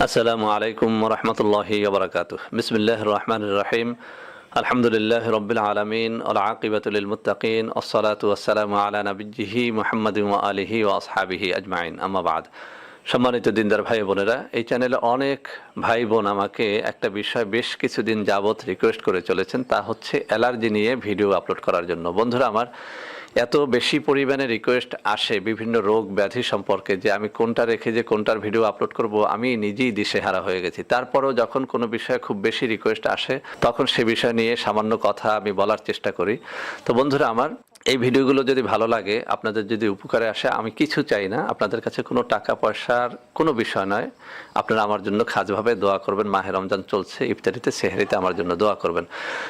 আসসালামু আলাইকুম রহমতুল্লাহি ওবরাকাতুহ। বিসমিল্লাহির রহমানির রহিম। আলহামদুলিল্লাহি রাব্বিল আলামিন ওয়াল আকিবাতু লিল মুত্তাকিন ওয়াসসালাতু ওয়াসসালামু আলা নাবিয়্যিহি মুহাম্মাদিন ওয়া আলিহি ওয়া আসহাবিহি আজমাইন, আম্মা বাদ। সম্মানিত দিনদার ভাই বোনেরা, এই চ্যানেলে অনেক ভাই বোন আমাকে একটা বিষয় বেশ কিছুদিন যাবৎ রিকোয়েস্ট করে চলেছেন, তা হচ্ছে অ্যালার্জি নিয়ে ভিডিও আপলোড করার জন্য। বন্ধুরা আমার, এত বেশি পরিমাণে রিকোয়েস্ট আসে বিভিন্ন রোগ ব্যাধি সম্পর্কে যে আমি কোনটা রেখে যে কোনটার ভিডিও আপলোড করব আমি নিজেই দিশেহারা হয়ে গেছি। তারপরও যখন কোনো বিষয়ে খুব বেশি রিকোয়েস্ট আসে তখন সে বিষয় নিয়ে সামান্য কথা আমি বলার চেষ্টা করি। তো বন্ধুরা আমার, এই ভিডিওগুলো যদি ভালো লাগে, আপনাদের যদি উপকারে আসে, আমি কিছু চাই না, আপনাদের কাছে কোনো টাকা পয়সার কোনো বিষয় নয়। আপনারা আমার জন্য খাসভাবে দোয়া করবেন। মাহে রমজান চলছে, ইফতারিতে সেহরিতে আমার জন্য দোয়া করবেন।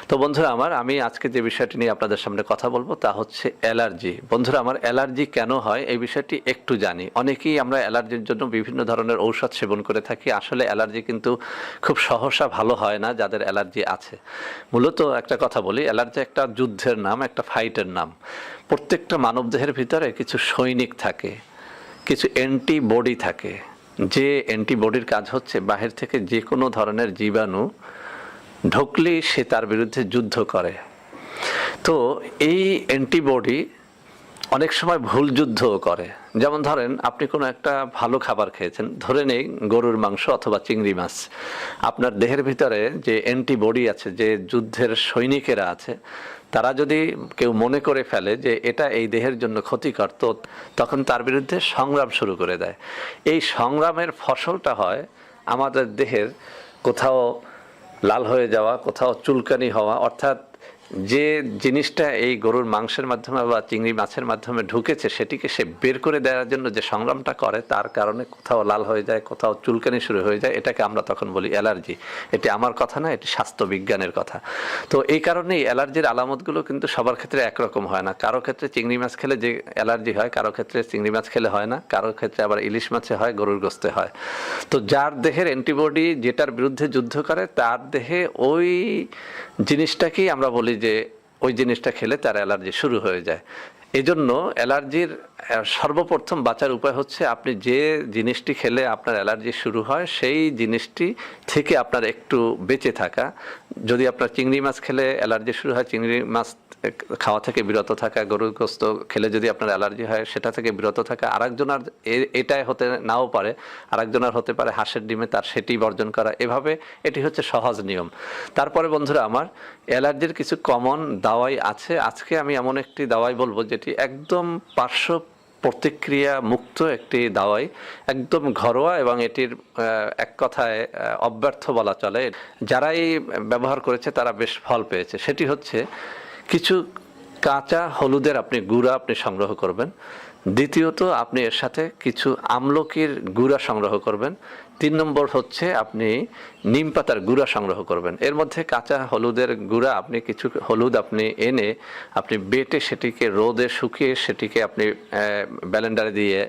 তো বন্ধুরা আমার, আমি আজকে যে বিষয়টি নিয়ে আপনাদের সামনে কথা বলবো তা হচ্ছে অ্যালার্জি। বন্ধুরা আমার, অ্যালার্জি কেন হয় এই বিষয়টি একটু জানি। অনেকেই আমরা অ্যালার্জির জন্য বিভিন্ন ধরনের ঔষধ সেবন করে থাকি। আসলে অ্যালার্জি কিন্তু খুব সহসা ভালো হয় না যাদের অ্যালার্জি আছে। মূলত একটা কথা বলি, অ্যালার্জি একটা যুদ্ধের নাম, একটা ফাইটের নাম। প্রত্যেকটা মানবদেহের ভিতরে কিছু সৈনিক থাকে, কিছু অ্যান্টিবডি থাকে, যে অ্যান্টিবডির কাজ হচ্ছে বাহির থেকে যে কোনো ধরনের জীবাণু ঢুকলেই সে তার বিরুদ্ধে যুদ্ধ করে। তো এই অ্যান্টিবডি অনেক সময় ভুল যুদ্ধও করে। যেমন ধরেন, আপনি কোনো একটা ভালো খাবার খেয়েছেন, ধরে নেই গরুর মাংস অথবা চিংড়ি মাছ। আপনার দেহের ভিতরে যে অ্যান্টিবডি আছে, যে যুদ্ধের সৈনিকেরা আছে, তারা যদি কেউ মনে করে ফেলে যে এটা এই দেহের জন্য ক্ষতিকর, তো তখন তার বিরুদ্ধে সংগ্রাম শুরু করে দেয়। এই সংগ্রামের ফসলটা হয় আমাদের দেহের কোথাও লাল হয়ে যাওয়া, কোথাও চুলকানি হওয়া। অর্থাৎ যে জিনিসটা এই গরুর মাংসের মাধ্যমে বা চিংড়ি মাছের মাধ্যমে ঢুকেছে সেটিকে সে বের করে দেওয়ার জন্য যে সংগ্রামটা করে, তার কারণে কোথাও লাল হয়ে যায়, কোথাও চুলকানি শুরু হয়ে যায়। এটাকে আমরা তখন বলি অ্যালার্জি। এটি আমার কথা না, এটি স্বাস্থ্য বিজ্ঞানের কথা। তো এই কারণেই অ্যালার্জির আলামতগুলো কিন্তু সবার ক্ষেত্রে একরকম হয় না। কারো ক্ষেত্রে চিংড়ি মাছ খেলে যে অ্যালার্জি হয়, কারো ক্ষেত্রে চিংড়ি মাছ খেলে হয় না, কারো ক্ষেত্রে আবার ইলিশ মাছে হয়, গরুর গোস্তে হয়। তো যার দেহের অ্যান্টিবডি যেটার বিরুদ্ধে যুদ্ধ করে, তার দেহে ওই জিনিসটাকেই আমরা বলি যে ওই জিনিসটা খেলে তার অ্যালার্জি শুরু হয়ে যায়। এজন্য অ্যালার্জির সর্বপ্রথম বাঁচার উপায় হচ্ছে আপনি যে জিনিসটি খেলে আপনার অ্যালার্জি শুরু হয় সেই জিনিসটি থেকে আপনার একটু বেঁচে থাকা। যদি আপনার চিংড়ি মাছ খেলে অ্যালার্জি শুরু হয়, চিংড়ি মাছ খাওয়া থেকে বিরত থাকা। গরুর গোস্ত খেলে যদি আপনার অ্যালার্জি হয়, সেটা থেকে বিরত থাকা। আরেকজনের এটাই হতে নাও পারে, আরেকজনের হতে পারে হাঁসের ডিমে, তার সেটি বর্জন করা। এভাবে এটি হচ্ছে সহজ নিয়ম। তারপরে বন্ধুরা আমার, অ্যালার্জির কিছু কমন দাওয়াই আছে। আজকে আমি এমন একটি দাওয়াই বলবো যেটি একদম পার্শ্ব প্রতিক্রিয়া মুক্ত একটি দাওয়াই, একদম ঘরোয়া, এবং এটির এক কথায় অব্যর্থ বলা চলে। যারাই ব্যবহার করেছে তারা বেশ ফল পেয়েছে। সেটি হচ্ছে কিছু কাঁচা হলুদের আপনি গুঁড়া আপনি সংগ্রহ করবেন। দ্বিতীয়ত, আপনি এর সাথে কিছু আমলকির গুঁড়া সংগ্রহ করবেন। 3 নম্বর হচ্ছে আপনি নিম পাতার গুঁড়া সংগ্রহ করবেন। এর মধ্যে কাঁচা হলুদের গুঁড়া, আপনি কিছু হলুদ আপনি এনে আপনি বেটে সেটিকে রোদে শুকিয়ে সেটিকে আপনি ব্লেন্ডারে দিয়ে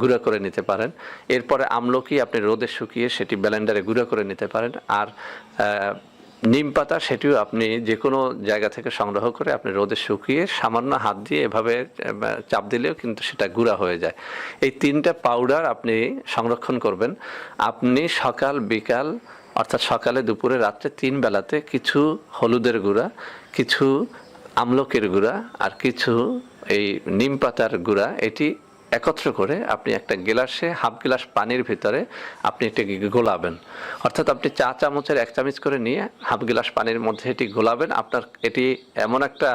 গুঁড়া করে নিতে পারেন। এরপরে আমলকি আপনি রোদে শুকিয়ে সেটি ব্লেন্ডারে গুঁড়া করে নিতে পারেন। আর নিম পাতা, সেটিও আপনি যে কোনো জায়গা থেকে সংগ্রহ করে আপনি রোদে শুকিয়ে সামান্য হাত দিয়ে এভাবে চাপ দিলেও কিন্তু সেটা গুঁড়া হয়ে যায়। এই 3টা পাউডার আপনি সংরক্ষণ করবেন। আপনি সকাল বিকাল, অর্থাৎ সকালে, দুপুরে, রাত্রে 3 বেলাতে কিছু হলুদের গুঁড়া, কিছু আমলকির গুঁড়া আর কিছু এই নিম পাতার গুঁড়া, এটি একত্র করে আপনি একটা গ্লাসে, হাফ গ্লাস পানির ভিতরে আপনি এটিকে গোলাবেন। অর্থাৎ আপনি চা চামচের 1 চামচ করে নিয়ে হাফ গ্লাস পানির মধ্যে এটি গোলাবেন। আপনার এটি এমন একটা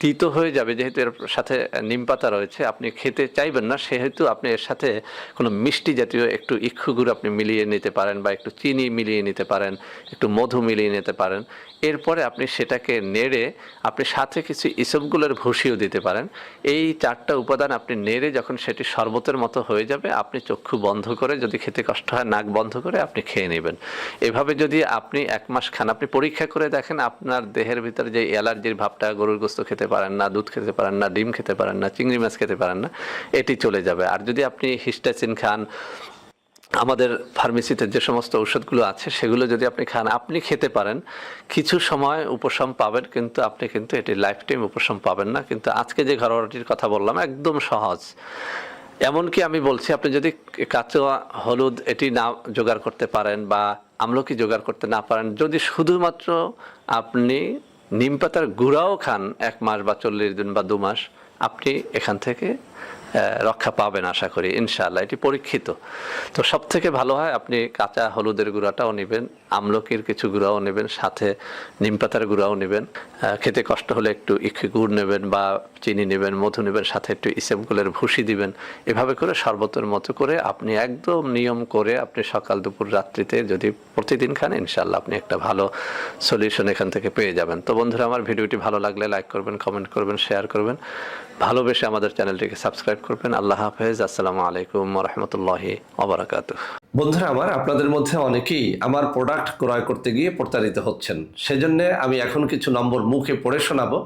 তিতো হয়ে যাবে, যেহেতু এর সাথে নিম পাতা রয়েছে, আপনি খেতে চাইবেন না, সেহেতু আপনি এর সাথে কোনো মিষ্টি জাতীয় একটু ইক্ষু গুড় আপনি মিলিয়ে নিতে পারেন, বা একটু চিনি মিলিয়ে নিতে পারেন, একটু মধু মিলিয়ে নিতে পারেন। এরপরে আপনি সেটাকে নেড়ে আপনি সাথে কিছু ইসবগুলের ভুসিও দিতে পারেন। এই 4টা উপাদান আপনি নেড়ে যখন সেটি শরবতের মতো হয়ে যাবে, আপনি চক্ষু বন্ধ করে, যদি খেতে কষ্ট হয় নাক বন্ধ করে আপনি খেয়ে নেবেন। এভাবে যদি আপনি 1 মাস খান, আপনি পরীক্ষা করে দেখেন আপনার দেহের ভিতরে যে অ্যালার্জির ভাবটা, গরুর গোস্ত খেতে পারেন না, দুধ খেতে পারেন না, ডিম খেতে পারেন না, চিংড়ি মাছ খেতে পারেন না, এটি চলে যাবে। আর যদি আপনি হিস্টাচিন খান, আমাদের ফার্মেসিতে যে সমস্ত ঔষধগুলো আছে সেগুলো যদি আপনি খান, আপনি খেতে পারেন, কিছু সময় উপশম পাবেন, কিন্তু আপনি কিন্তু এটি লাইফ টাইম উপশম পাবেন না। কিন্তু আজকে যে ঘরোয়াটির কথা বললাম একদম সহজ, এমনকি আমি বলছি, আপনি যদি কাঁচা হলুদ এটি না জোগাড় করতে পারেন বা আমলকি জোগাড় করতে না পারেন, যদি শুধুমাত্র আপনি নিম পাতার গুঁড়াও খান 1 মাস বা 40 দিন বা 2 মাস, আপনি এখান থেকে রক্ষা পাবেন আশা করি ইনশাআল্লাহ। এটি পরীক্ষিত। তো সব থেকে ভালো হয় আপনি কাঁচা হলুদের গুঁড়াটাও নেবেন, আমলকির কিছু গুঁড়াও নেবেন, সাথে নিম পাতার গুঁড়াও নেবেন। খেতে কষ্ট হলে একটু ইখি গুড় নেবেন বা চিনি নেবেন, মধু নেবেন, সাথে একটু ইসবগুলের ভুসি দিবেন। এভাবে করে শরবতের মতো করে আপনি একদম নিয়ম করে আপনি সকাল দুপুর রাত্রিতে যদি প্রতিদিন খান, ইনশাআল্লাহ আপনি একটা ভালো সলিউশন এখান থেকে পেয়ে যাবেন। তো বন্ধুরা, আমার ভিডিওটি ভালো লাগলে লাইক করবেন, কমেন্ট করবেন, শেয়ার করবেন, ভালোবেসে আমাদের চ্যানেলটিকে সাবস্ক্রাইব করবেন। আল্লাহ হাফেজ। আসসালামু আলাইকুম ওয়া রাহমাতুল্লাহি ওয়া বারাকাতুহু। বন্ধুরা আমার, আপনাদের মধ্যে অনেকেই আমার প্রোডাক্ট ক্রয় করতে গিয়ে প্রতারিত হচ্ছেন। সেজন্য আমি এখন কিছু নম্বর মুখে পড়ে শোনাবো।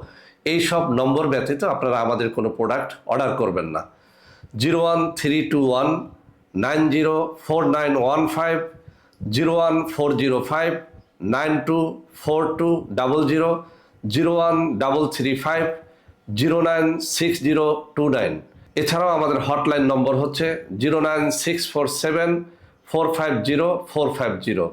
এই সব নম্বর ব্যতীত আপনারা আমাদের কোনো প্রোডাক্ট অর্ডার করবেন না। 01321 904915, 01405 924200, 01335 096029। এছাড়াও আমাদের হটলাইন নম্বর হচ্ছে 09647 450 450।